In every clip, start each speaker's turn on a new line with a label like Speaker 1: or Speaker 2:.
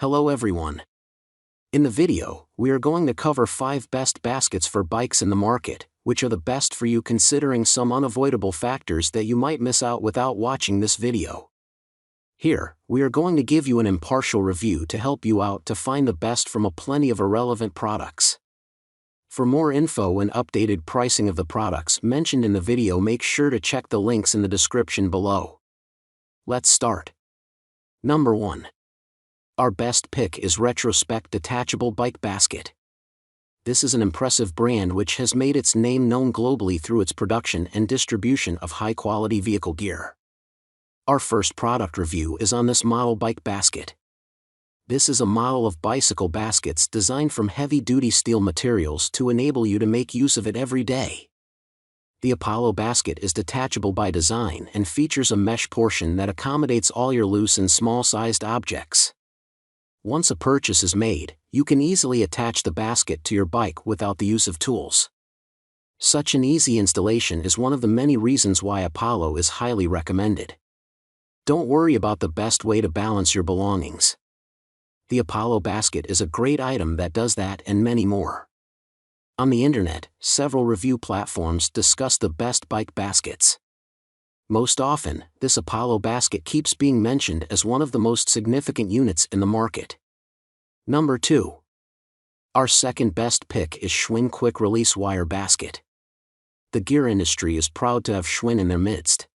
Speaker 1: Hello everyone. In the video, we are going to cover 5 best baskets for bikes in the market, which are the best for you considering some unavoidable factors that you might miss out without watching this video. Here, we are going to give you an impartial review to help you out to find the best from a plenty of irrelevant products. For more info and updated pricing of the products mentioned in the video, make sure to check the links in the description below. Let's start. Number 1. Our best pick is Retrospec Detachable Bike Basket. This is an impressive brand which has made its name known globally through its production and distribution of high-quality vehicle gear. Our first product review is on this model bike basket. This is a model of bicycle baskets designed from heavy-duty steel materials to enable you to make use of it every day. The Apollo basket is detachable by design and features a mesh portion that accommodates all your loose and small-sized objects. Once a purchase is made, you can easily attach the basket to your bike without the use of tools. Such an easy installation is one of the many reasons why Apollo is highly recommended. Don't worry about the best way to balance your belongings. The Apollo basket is a great item that does that and many more. On the internet, several review platforms discuss the best bike baskets. Most often, this Apollo basket keeps being mentioned as one of the most significant units in the market. Number 2. Our second best pick is Schwinn Quick Release Wire Basket. The gear industry is proud to have Schwinn in their midst.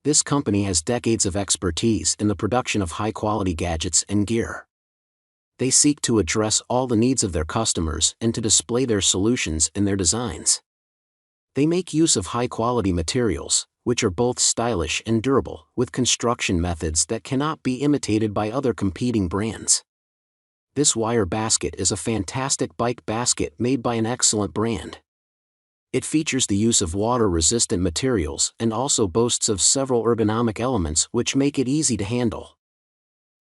Speaker 1: This company has decades of expertise in the production of high-quality gadgets and gear. They seek to address all the needs of their customers and to display their solutions in their designs. They make use of high-quality materials, which are both stylish and durable, with construction methods that cannot be imitated by other competing brands. This wire basket is a fantastic bike basket made by an excellent brand. It features the use of water-resistant materials and also boasts of several ergonomic elements which make it easy to handle.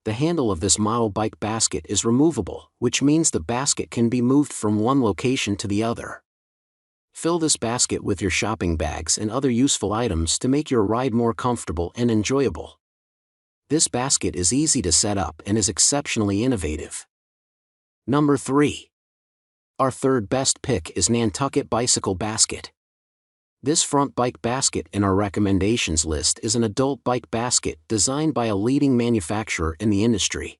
Speaker 1: The handle of this model bike basket is removable, which means the basket can be moved from one location to the other. Fill this basket with your shopping bags and other useful items to make your ride more comfortable and enjoyable. This basket is easy to set up and is exceptionally innovative. Number 3. Our third best pick is Nantucket Bicycle Basket. This front bike basket in our recommendations list is an adult bike basket designed by a leading manufacturer in the industry.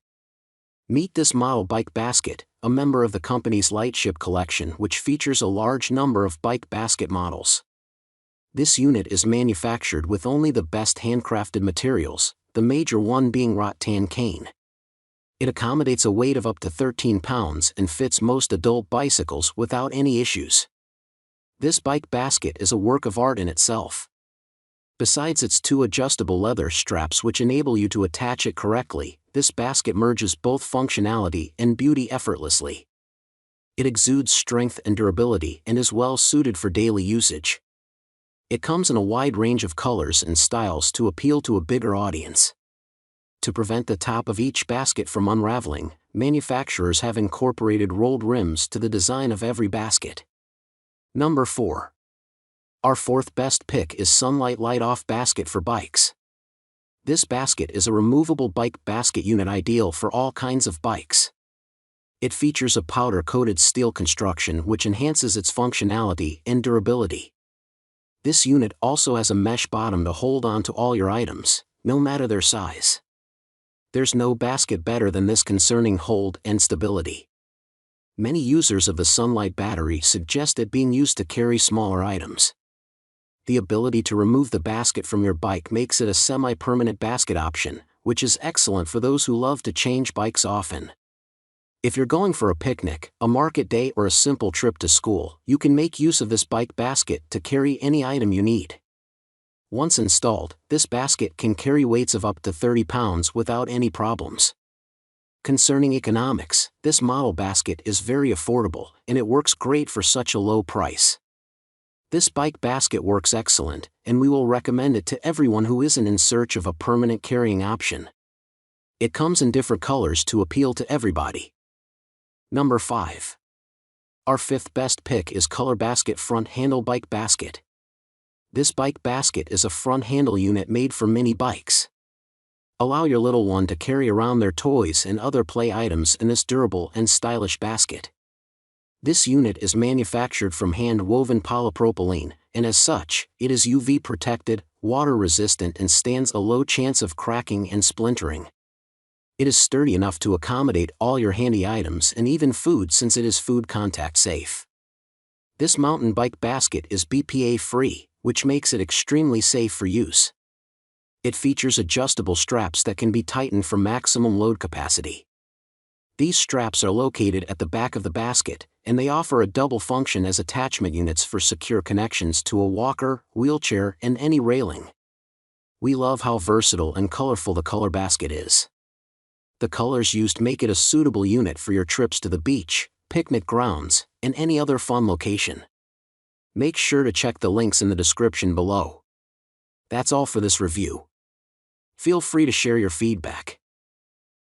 Speaker 1: Meet this model bike basket, a member of the company's Lightship collection which features a large number of bike basket models. This unit is manufactured with only the best handcrafted materials, the major one being rattan cane. It accommodates a weight of up to 13 pounds and fits most adult bicycles without any issues. This bike basket is a work of art in itself. Besides its 2 adjustable leather straps which enable you to attach it correctly, this basket merges both functionality and beauty effortlessly. It exudes strength and durability and is well suited for daily usage. It comes in a wide range of colors and styles to appeal to a bigger audience. To prevent the top of each basket from unraveling, manufacturers have incorporated rolled rims to the design of every basket. Number 4. Our fourth best pick is Sunlite Light-Off Basket for bikes. This basket is a removable bike basket unit ideal for all kinds of bikes. It features a powder-coated steel construction which enhances its functionality and durability. This unit also has a mesh bottom to hold on to all your items, no matter their size. There's no basket better than this concerning hold and stability. Many users of the Sunlite battery suggest it being used to carry smaller items. The ability to remove the basket from your bike makes it a semi-permanent basket option, which is excellent for those who love to change bikes often. If you're going for a picnic, a market day or a simple trip to school, you can make use of this bike basket to carry any item you need. Once installed, this basket can carry weights of up to 30 pounds without any problems. Concerning economics, this model basket is very affordable and it works great for such a low price. This bike basket works excellent, and we will recommend it to everyone who isn't in search of a permanent carrying option. It comes in different colors to appeal to everybody. Number 5. Our fifth best pick is Colorbasket Front Handle Bike Basket. This bike basket is a front handle unit made for mini bikes. Allow your little one to carry around their toys and other play items in this durable and stylish basket. This unit is manufactured from hand-woven polypropylene, and as such, it is UV protected, water-resistant and stands a low chance of cracking and splintering. It is sturdy enough to accommodate all your handy items and even food since it is food contact safe. This mountain bike basket is BPA-free, which makes it extremely safe for use. It features adjustable straps that can be tightened for maximum load capacity. These straps are located at the back of the basket, and they offer a double function as attachment units for secure connections to a walker, wheelchair, and any railing. We love how versatile and colorful the Colorbasket is. The colors used make it a suitable unit for your trips to the beach, picnic grounds, and any other fun location. Make sure to check the links in the description below. That's all for this review. Feel free to share your feedback.